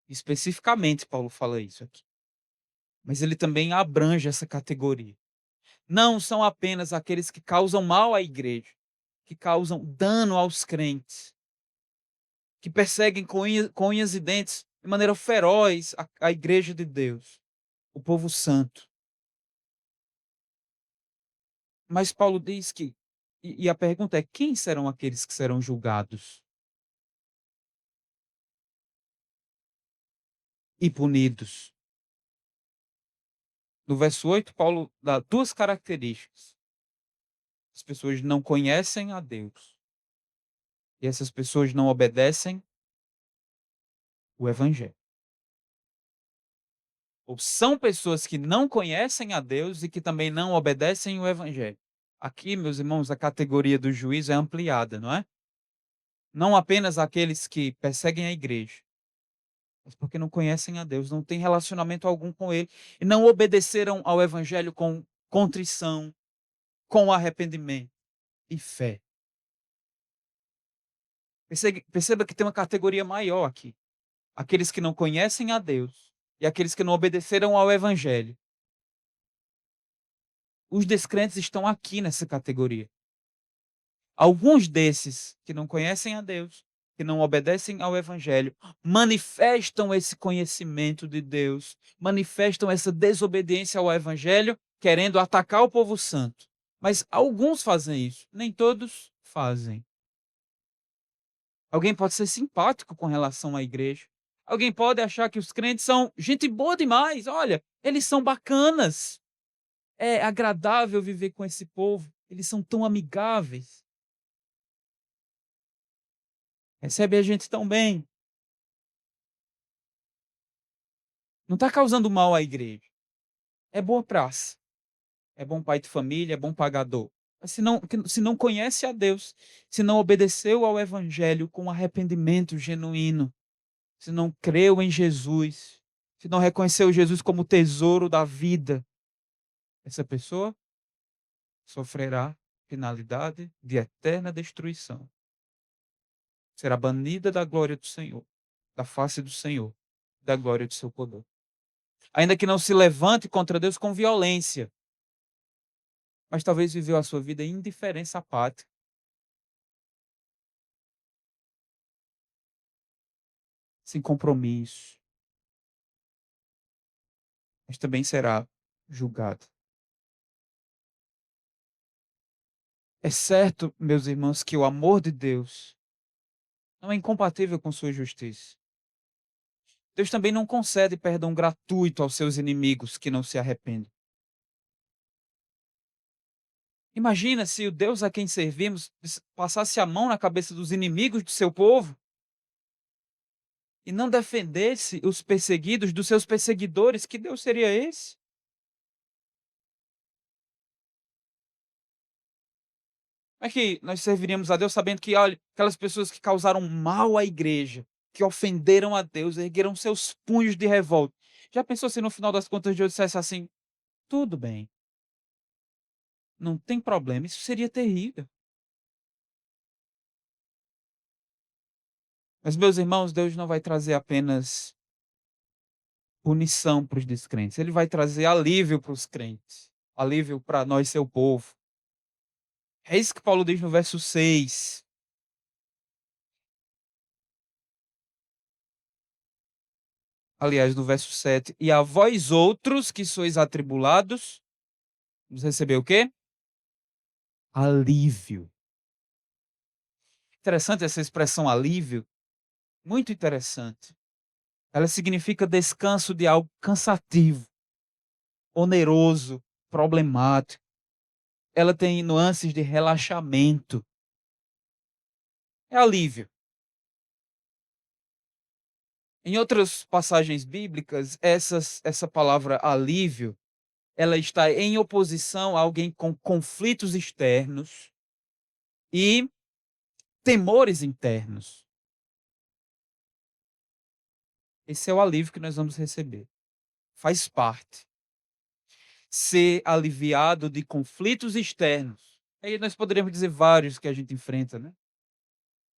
Especificamente, Paulo fala isso aqui. Mas ele também abrange essa categoria. Não são apenas aqueles que causam mal à igreja, que causam dano aos crentes, que perseguem com unhas e dentes, de maneira feroz, a igreja de Deus, o povo santo. Mas Paulo diz que, e a pergunta é: quem serão aqueles que serão julgados e punidos? No verso 8, Paulo dá duas características. As pessoas não conhecem a Deus e essas pessoas não obedecem o evangelho. Ou são pessoas que não conhecem a Deus e que também não obedecem o evangelho. Aqui, meus irmãos, a categoria do juízo é ampliada, não é? Não apenas aqueles que perseguem a igreja, mas porque não conhecem a Deus, não têm relacionamento algum com Ele e não obedeceram ao evangelho com contrição, com arrependimento e fé. Perceba que tem uma categoria maior aqui. Aqueles que não conhecem a Deus e aqueles que não obedeceram ao evangelho. Os descrentes estão aqui nessa categoria. Alguns desses que não conhecem a Deus, que não obedecem ao evangelho, manifestam esse conhecimento de Deus, manifestam essa desobediência ao evangelho, querendo atacar o povo santo. Mas alguns fazem isso, nem todos fazem. Alguém pode ser simpático com relação à igreja. Alguém pode achar que os crentes são gente boa demais. Olha, eles são bacanas. É agradável viver com esse povo. Eles são tão amigáveis. Recebe a gente tão bem. Não está causando mal à igreja. É boa praça. É bom pai de família, é bom pagador. Mas se não conhece a Deus, se não obedeceu ao evangelho com arrependimento genuíno, se não creu em Jesus, se não reconheceu Jesus como tesouro da vida, essa pessoa sofrerá penalidade de eterna destruição. Será banida da glória do Senhor, da face do Senhor, da glória do seu poder. Ainda que não se levante contra Deus com violência, mas talvez viveu a sua vida em indiferença apática. Sem compromisso, mas também será julgado. É certo, meus irmãos, que o amor de Deus não é incompatível com sua justiça. Deus também não concede perdão gratuito aos seus inimigos que não se arrependem. Imagina se o Deus a quem servimos passasse a mão na cabeça dos inimigos do seu povo e não defendesse os perseguidos dos seus perseguidores, que Deus seria esse? Como é que nós serviríamos a Deus sabendo que, olha, aquelas pessoas que causaram mal à igreja, que ofenderam a Deus, ergueram seus punhos de revolta. Já pensou se no final das contas Deus dissesse assim: tudo bem, não tem problema, isso seria terrível. Mas, meus irmãos, Deus não vai trazer apenas punição para os descrentes, Ele vai trazer alívio para os crentes, alívio para nós, seu povo. É isso que Paulo diz no verso 6. Aliás, no verso 7. E a vós outros que sois atribulados, vamos receber o quê? Alívio. Interessante essa expressão alívio, muito interessante. Ela significa descanso de algo cansativo, oneroso, problemático. Ela tem nuances de relaxamento. É alívio. Em outras passagens bíblicas, essa palavra alívio, ela está em oposição a alguém com conflitos externos e temores internos. Esse é o alívio que nós vamos receber. Faz parte. Ser aliviado de conflitos externos. Aí nós poderíamos dizer vários que a gente enfrenta, né?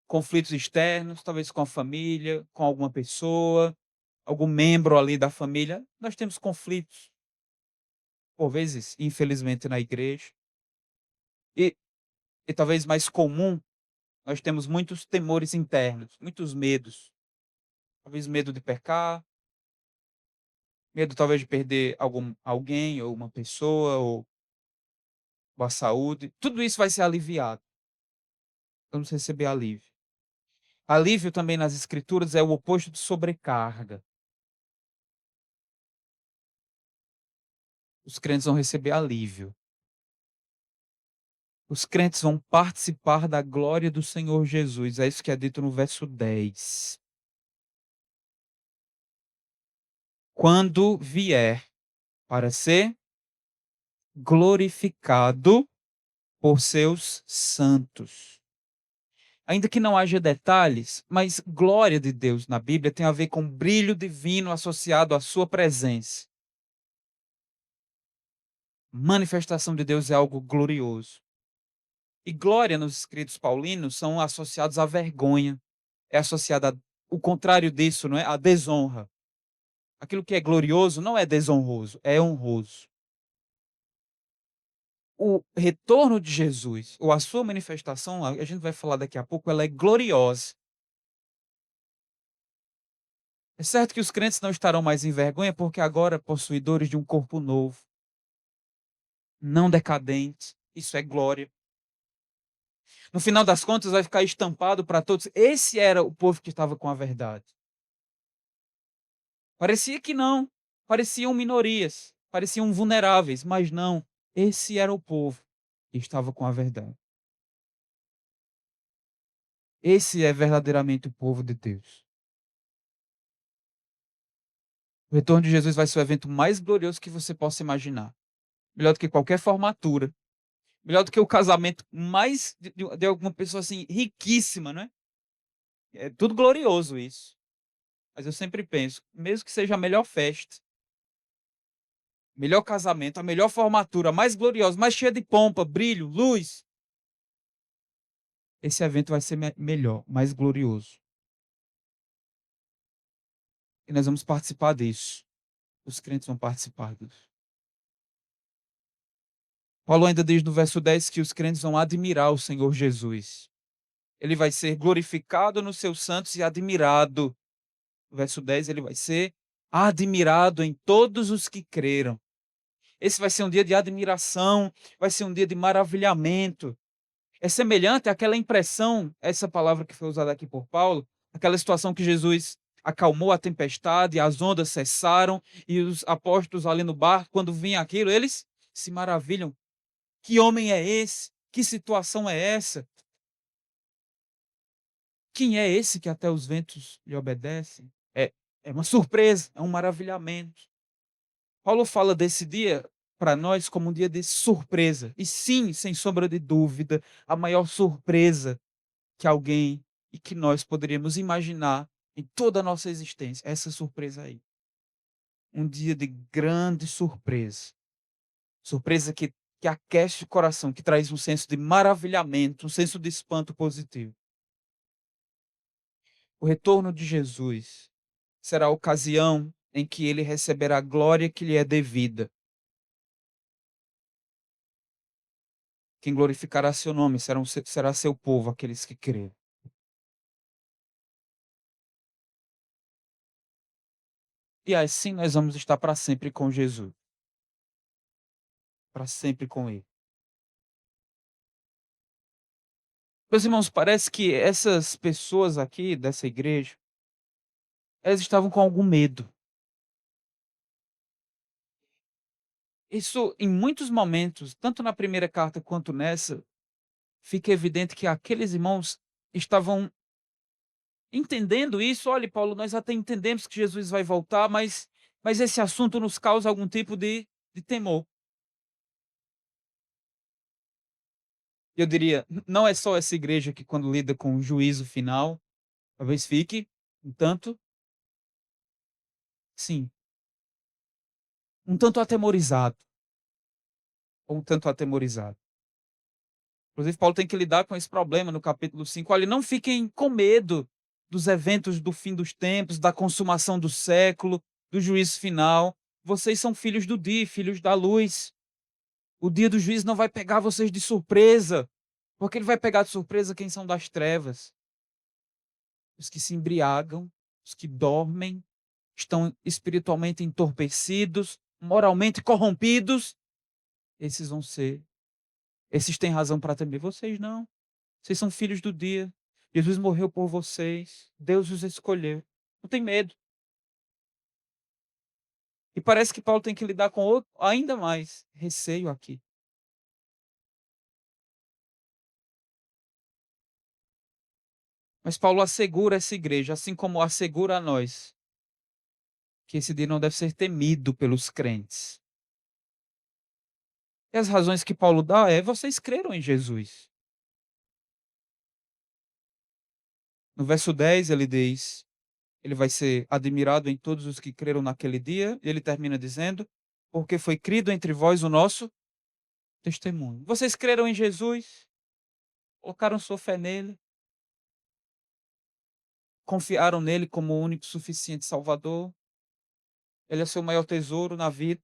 Conflitos externos, talvez com a família, com alguma pessoa, algum membro ali da família. Nós temos conflitos, por vezes, infelizmente, na igreja. E, e talvez mais comum, nós temos muitos temores internos, muitos medos. Talvez medo de pecar, medo talvez de perder alguém ou uma pessoa, ou a saúde. Tudo isso vai ser aliviado. Vamos receber alívio. Alívio também nas escrituras é o oposto de sobrecarga. Os crentes vão receber alívio. Os crentes vão participar da glória do Senhor Jesus. É isso que é dito no verso 10. Quando vier para ser glorificado por seus santos. Ainda que não haja detalhes, mas glória de Deus na Bíblia tem a ver com brilho divino associado à sua presença. Manifestação de Deus é algo glorioso. E glória nos escritos paulinos são associados à vergonha. É associada o contrário disso, não é? A desonra. Aquilo que é glorioso não é desonroso, é honroso. O retorno de Jesus, ou a sua manifestação, a gente vai falar daqui a pouco, ela é gloriosa. É certo que os crentes não estarão mais em vergonha, porque agora possuidores de um corpo novo, não decadente, isso é glória. No final das contas, vai ficar estampado para todos. Esse era o povo que estava com a verdade. Parecia que não, pareciam minorias, pareciam vulneráveis, mas não. Esse era o povo que estava com a verdade. Esse é verdadeiramente o povo de Deus. O retorno de Jesus vai ser o evento mais glorioso que você possa imaginar. Melhor do que qualquer formatura. Melhor do que o casamento mais de alguma pessoa assim, riquíssima, não é? É tudo glorioso isso. Mas eu sempre penso, mesmo que seja a melhor festa, melhor casamento, a melhor formatura, a mais gloriosa, mais cheia de pompa, brilho, luz, esse evento vai ser melhor, mais glorioso. E nós vamos participar disso. Os crentes vão participar disso. Paulo ainda diz no verso 10 que os crentes vão admirar o Senhor Jesus. Ele vai ser glorificado nos seus santos e admirado. No verso 10, ele vai ser admirado em todos os que creram. Esse vai ser um dia de admiração, vai ser um dia de maravilhamento. É semelhante àquela impressão, essa palavra que foi usada aqui por Paulo, aquela situação que Jesus acalmou a tempestade, as ondas cessaram e os apóstolos ali no barco, quando vinha aquilo, eles se maravilham. Que homem é esse? Que situação é essa? Quem é esse que até os ventos lhe obedecem? É uma surpresa, é um maravilhamento. Paulo fala desse dia para nós como um dia de surpresa. E sim, sem sombra de dúvida, a maior surpresa que alguém e que nós poderíamos imaginar em toda a nossa existência. Essa surpresa aí. Um dia de grande surpresa. Surpresa que aquece o coração, que traz um senso de maravilhamento, um senso de espanto positivo. O retorno de Jesus será a ocasião em que ele receberá a glória que lhe é devida. Quem glorificará seu nome será seu povo, aqueles que creram. E assim nós vamos estar para sempre com Jesus, para sempre com Ele. Meus irmãos, parece que essas pessoas aqui dessa igreja, elas estavam com algum medo. Isso, em muitos momentos, tanto na primeira carta quanto nessa, fica evidente que aqueles irmãos estavam entendendo isso. Olha, Paulo, nós até entendemos que Jesus vai voltar, mas esse assunto nos causa algum tipo de temor. Eu diria, não é só essa igreja que quando lida com o juízo final, talvez fique um tanto, sim, um tanto atemorizado, ou um tanto atemorizado. Inclusive, Paulo tem que lidar com esse problema no capítulo 5. Olha, não fiquem com medo dos eventos do fim dos tempos, da consumação do século, do juízo final. Vocês são filhos do dia, filhos da luz. O dia do juízo não vai pegar vocês de surpresa, porque ele vai pegar de surpresa quem são das trevas, os que se embriagam, os que dormem, estão espiritualmente entorpecidos, moralmente corrompidos. Esses vão ser, esses têm razão para temer. Vocês não. Vocês são filhos do dia. Jesus morreu por vocês. Deus os escolheu. Não tem medo. E parece que Paulo tem que lidar com outro, ainda mais receio aqui. Mas Paulo assegura essa igreja, assim como assegura a nós, que esse dia não deve ser temido pelos crentes. E as razões que Paulo dá é: vocês creram em Jesus. No verso 10 ele diz: ele vai ser admirado em todos os que creram naquele dia. E ele termina dizendo: porque foi crido entre vós o nosso testemunho. Vocês creram em Jesus, colocaram sua fé nele, confiaram nele como o único suficiente Salvador. Ele é o seu maior tesouro na vida.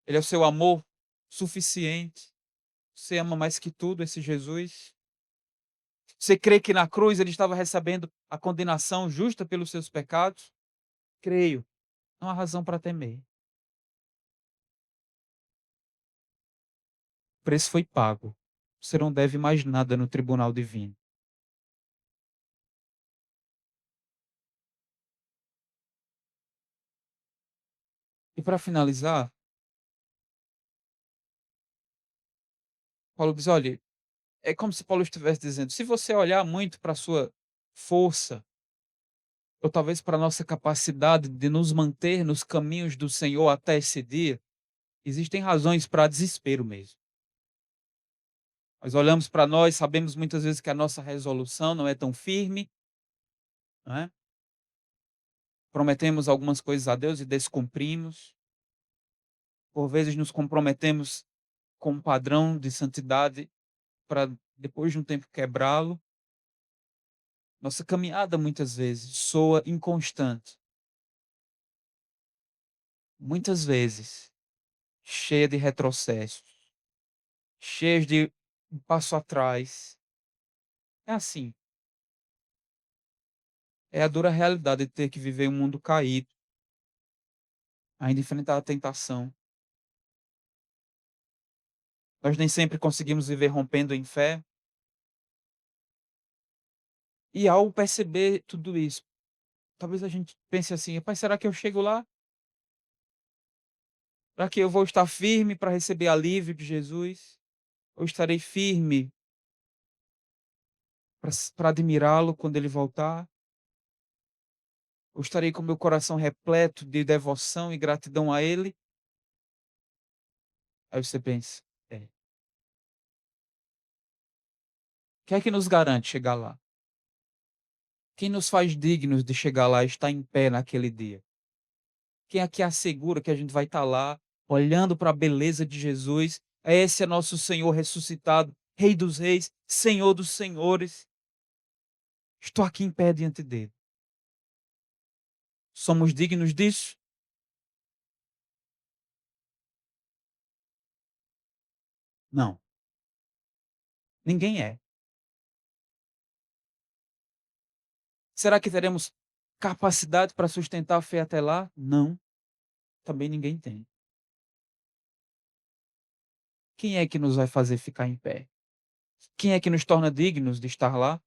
Ele é o seu amor suficiente. Você ama mais que tudo esse Jesus. Você crê que na cruz ele estava recebendo a condenação justa pelos seus pecados? Creio. Não há razão para temer. O preço foi pago. Você não deve mais nada no tribunal divino. E para finalizar, Paulo diz: olha, é como se Paulo estivesse dizendo: se você olhar muito para a sua força, ou talvez para a nossa capacidade de nos manter nos caminhos do Senhor até esse dia, existem razões para desespero mesmo. Nós olhamos para nós, sabemos muitas vezes que a nossa resolução não é tão firme, não é? Prometemos algumas coisas a Deus e descumprimos. Por vezes nos comprometemos com um padrão de santidade para depois de um tempo quebrá-lo. Nossa caminhada muitas vezes soa inconstante, muitas vezes cheia de retrocessos, cheia de um passo atrás. É assim, é a dura realidade de ter que viver um mundo caído, ainda enfrentar a tentação. Nós nem sempre conseguimos viver rompendo em fé. E ao perceber tudo isso, talvez a gente pense assim: rapaz, será que eu chego lá? Será que eu vou estar firme para receber alívio de Jesus? Ou estarei firme para admirá-lo quando ele voltar? Ou estarei com meu coração repleto de devoção e gratidão a Ele? Aí você pensa: "É, quem é que nos garante chegar lá? Quem nos faz dignos de chegar lá e estar em pé naquele dia? Quem aqui assegura que a gente vai estar lá, olhando para a beleza de Jesus? Esse é nosso Senhor ressuscitado, Rei dos reis, Senhor dos senhores. Estou aqui em pé diante dele. Somos dignos disso? Não, ninguém é. Será que teremos capacidade para sustentar a fé até lá? Não, também ninguém tem. Quem é que nos vai fazer ficar em pé? Quem é que nos torna dignos de estar lá,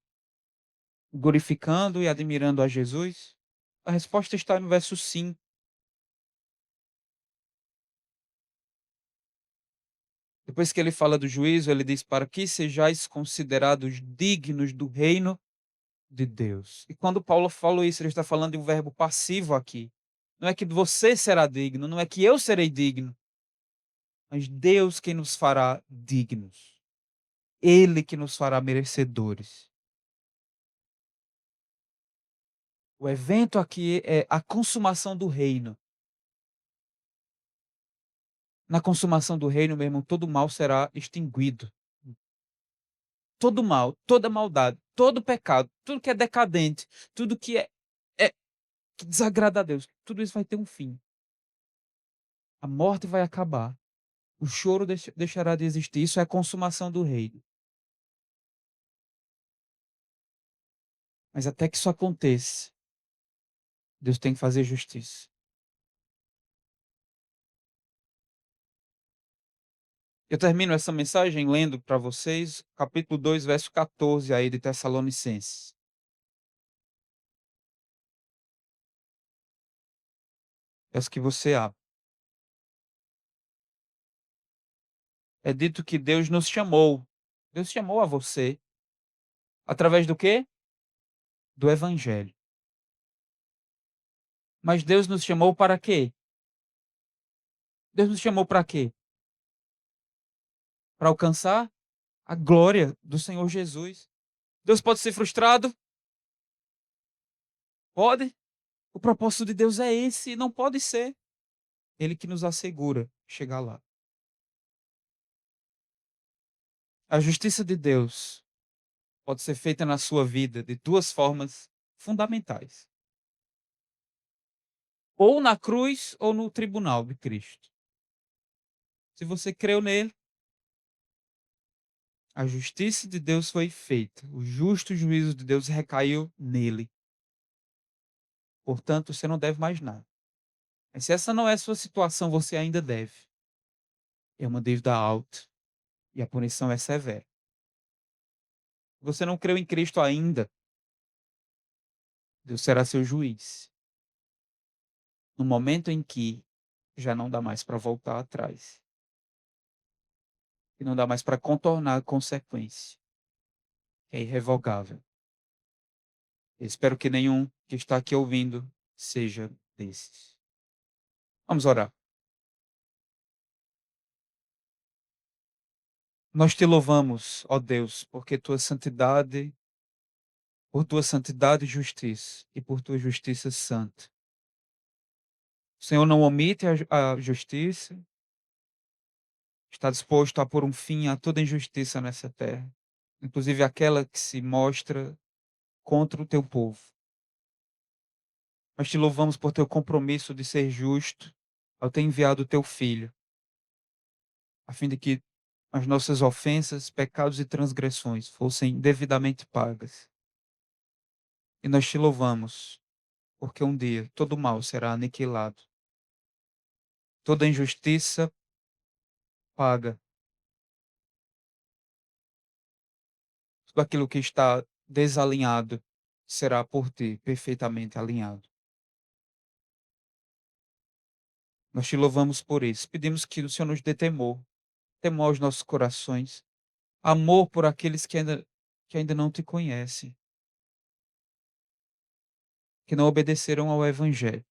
glorificando e admirando a Jesus? A resposta está no verso 5. Depois que ele fala do juízo, ele diz: "Para que sejais considerados dignos do reino de Deus". E quando Paulo falou isso, ele está falando de um verbo passivo aqui. Não é que você será digno, não é que eu serei digno, mas Deus quem nos fará dignos. Ele que nos fará merecedores. O evento aqui é a consumação do reino. Na consumação do reino, meu irmão, todo mal será extinguido. Todo mal, toda maldade, todo pecado, tudo que é decadente, tudo que é que desagrada a Deus, tudo isso vai ter um fim. A morte vai acabar. O choro deixará de existir. Isso é a consumação do reino. Mas até que isso aconteça, Deus tem que fazer justiça. Eu termino essa mensagem lendo para vocês capítulo 2, verso 14 aí de Tessalonicenses. Peço que você abra. É dito que Deus nos chamou. Deus chamou a você. Através do quê? Do evangelho. Mas Deus nos chamou para quê? Deus nos chamou para quê? Para alcançar a glória do Senhor Jesus. Deus pode ser frustrado? Pode. O propósito de Deus é esse, não pode ser. Ele que nos assegura chegar lá. A justiça de Deus pode ser feita na sua vida de duas formas fundamentais: ou na cruz ou no tribunal de Cristo. Se você creu nele, a justiça de Deus foi feita, o justo juízo de Deus recaiu nele. Portanto, você não deve mais nada. Mas se essa não é a sua situação, você ainda deve. É uma dívida alta e a punição é severa. Se você não creu em Cristo ainda, Deus será seu juiz. No momento em que já não dá mais para voltar atrás, e não dá mais para contornar a consequência, que é irrevogável. Eu espero que nenhum que está aqui ouvindo seja desses. Vamos orar. Nós te louvamos, ó Deus, por tua santidade e justiça, e por tua justiça santa. O Senhor não omite a justiça, está disposto a pôr um fim a toda injustiça nessa terra, inclusive aquela que se mostra contra o teu povo. Nós te louvamos por teu compromisso de ser justo ao ter enviado o teu Filho, a fim de que as nossas ofensas, pecados e transgressões fossem devidamente pagas. E nós te louvamos, porque um dia todo mal será aniquilado, toda injustiça paga, tudo aquilo que está desalinhado será por ti perfeitamente alinhado. Nós te louvamos por isso. Pedimos que o Senhor nos dê temor, temor aos nossos corações, amor por aqueles que ainda não te conhecem. que não obedeceram ao Evangelho,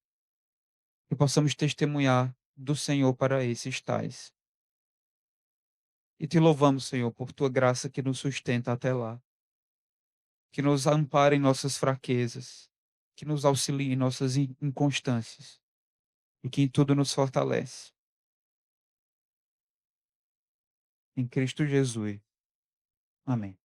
que possamos testemunhar do Senhor para esses tais. E te louvamos, Senhor, por tua graça que nos sustenta até lá, que nos ampara em nossas fraquezas, que nos auxilia em nossas inconstâncias e que em tudo nos fortalece. Em Cristo Jesus. Amém.